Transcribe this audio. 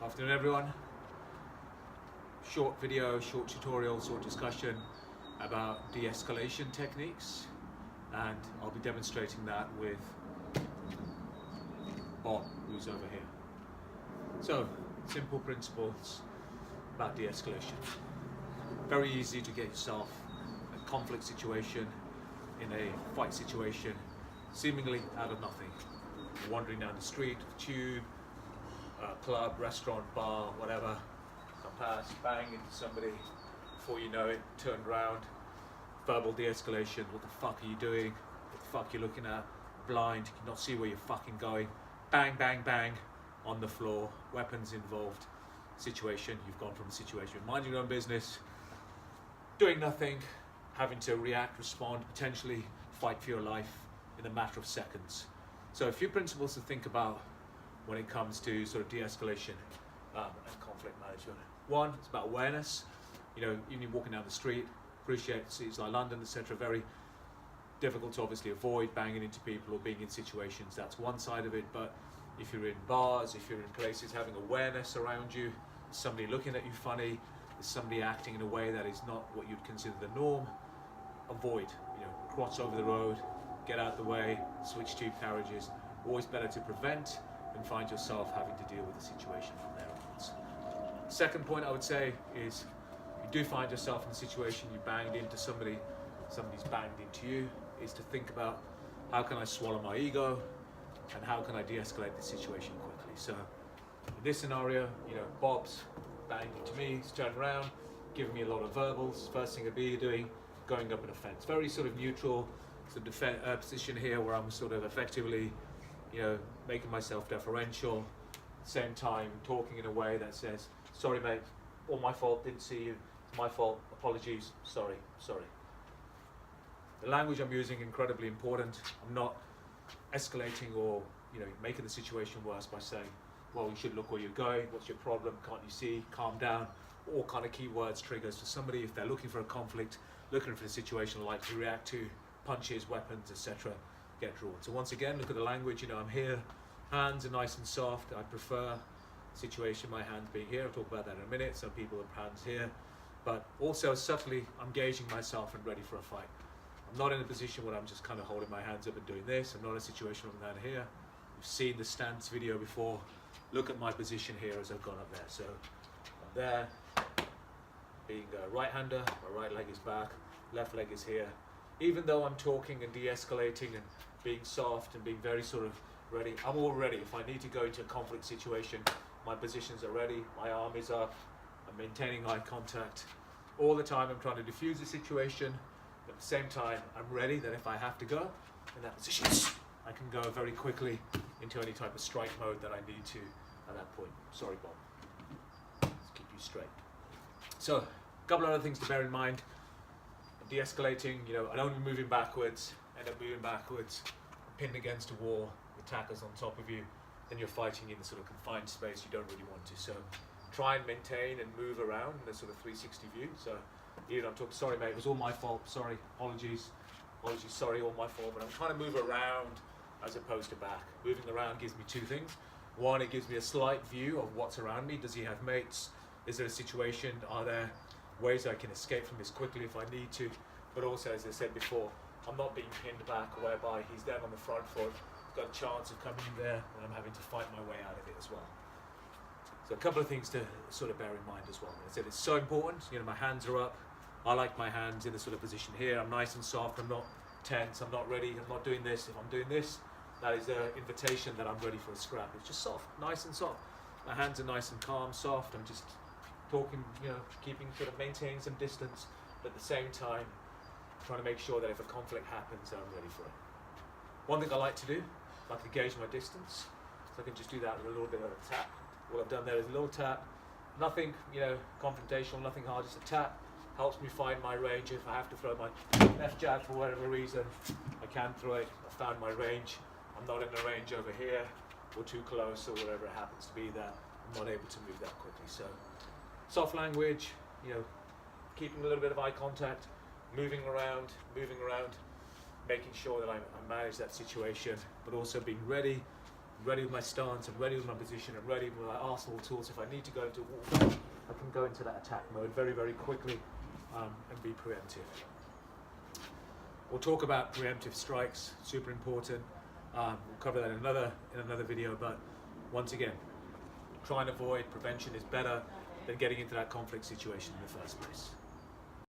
Afternoon everyone. Short video, short tutorial, short discussion about de-escalation techniques, and I'll be demonstrating that with Bob, who's over here. So, simple principles about de-escalation. Very easy to get yourself in a conflict situation, in a fight situation, seemingly out of nothing. You're wandering down the street, tube, club, restaurant, bar, whatever, come past, bang into somebody, before you know it, turn around, verbal de-escalation. What the fuck are you doing? What the fuck are you looking at? Blind, you cannot see where you're fucking going. Bang, bang, bang, on the floor, weapons involved situation. You've gone from a situation minding your own business, doing nothing, having to react, respond, potentially fight for your life in a matter of seconds. So a few principles to think about when it comes to sort of de-escalation and conflict management. One, it's about awareness. You know, even walking down the street, appreciate cities like London, etc. Very difficult to obviously avoid banging into people or being in situations. That's one side of it. But if you're in bars, if you're in places, having awareness around you, is somebody looking at you funny, is somebody acting in a way that is not what you'd consider the norm, avoid. You know, cross over the road, get out the way, switch tube carriages. Always better to prevent and find yourself having to deal with the situation from there onwards. Second point I would say is, if you do find yourself in a situation you banged into somebody, somebody's banged into you, is to think about how can I swallow my ego and how can I de-escalate the situation quickly. So in this scenario, you know, Bob's banged into me, he's turned around, giving me a lot of verbals. First thing I'd be doing, going up an offense. Very sort of neutral sort of position here where I'm sort of effectively, you know, making myself deferential, at the same time talking in a way that says, sorry mate, all my fault, didn't see you, it's my fault, apologies, sorry. The language I'm using incredibly important. I'm not escalating or, you know, making the situation worse by saying, well, you should look where you're going, what's your problem, can't you see, calm down, all kind of keywords, triggers for somebody if they're looking for a conflict, looking for a situation like to react to, punches, weapons, etc. get drawn. So once again, look at the language. You know, I'm here, hands are nice and soft. I prefer situation, my hands being here. I'll talk about that in a minute. Some people have hands here, but also subtly I'm gauging myself and ready for a fight. I'm not in a position where I'm just kind of holding my hands up and doing this. I'm not in a situation where I'm down here. You've seen the stance video before. Look at my position here as I've gone up there. So I'm there, being a right-hander, my right leg is back, left leg is here. Even though I'm talking and de-escalating and being soft and being very sort of ready, I'm all ready. If I need to go into a conflict situation, my positions are ready, my arm is up, I'm maintaining eye contact. All the time I'm trying to diffuse the situation, but at the same time I'm ready that if I have to go in that position, I can go very quickly into any type of strike mode that I need to at that point. Sorry Bob, let's keep you straight. So, a couple of other things to bear in mind. De-escalating, you know, I don't be moving backwards, end up moving backwards, pinned against a wall, attackers on top of you, then you're fighting in a sort of confined space you don't really want to. So try and maintain and move around in a sort of 360 view. So even I'm talking, sorry mate, it was all my fault, sorry, apologies, sorry, all my fault, but I'm trying to move around as opposed to back. Moving around gives me two things. One, it gives me a slight view of what's around me. Does he have mates? Is there a situation? Are there ways I can escape from this quickly if I need to? But also, as I said before, I'm not being pinned back whereby he's then on the front foot, he's got a chance of coming in there and I'm having to fight my way out of it as well. So a couple of things to sort of bear in mind as well. As I said, it's so important, you know, my hands are up. I like my hands in the sort of position here. I'm nice and soft, I'm not tense, I'm not ready, I'm not doing this. If I'm doing this, that is an invitation that I'm ready for a scrap. It's just soft, nice and soft. My hands are nice and calm, soft. I'm just talking, you know, keeping sort of maintaining some distance, but at the same time trying to make sure that if a conflict happens, I'm ready for it. One thing I like to do, I like to gauge my distance, so I can just do that with a little bit of a tap. What I've done there is a little tap, nothing, you know, confrontational, nothing hard, just a tap. Helps me find my range. If I have to throw my left jab for whatever reason, I can throw it. I found my range. I'm not in the range over here or too close or whatever it happens to be that I'm not able to move that quickly. So soft language, you know, keeping a little bit of eye contact, moving around, making sure that I manage that situation, but also being ready, I'm ready with my stance, I'm ready with my position, I'm ready with my arsenal of tools. If I need to go into warfare, I can go into that attack mode very, very quickly and be preemptive. We'll talk about preemptive strikes, super important. We'll cover that in another video, but once again, try and avoid prevention is better than getting into that conflict situation in the first place.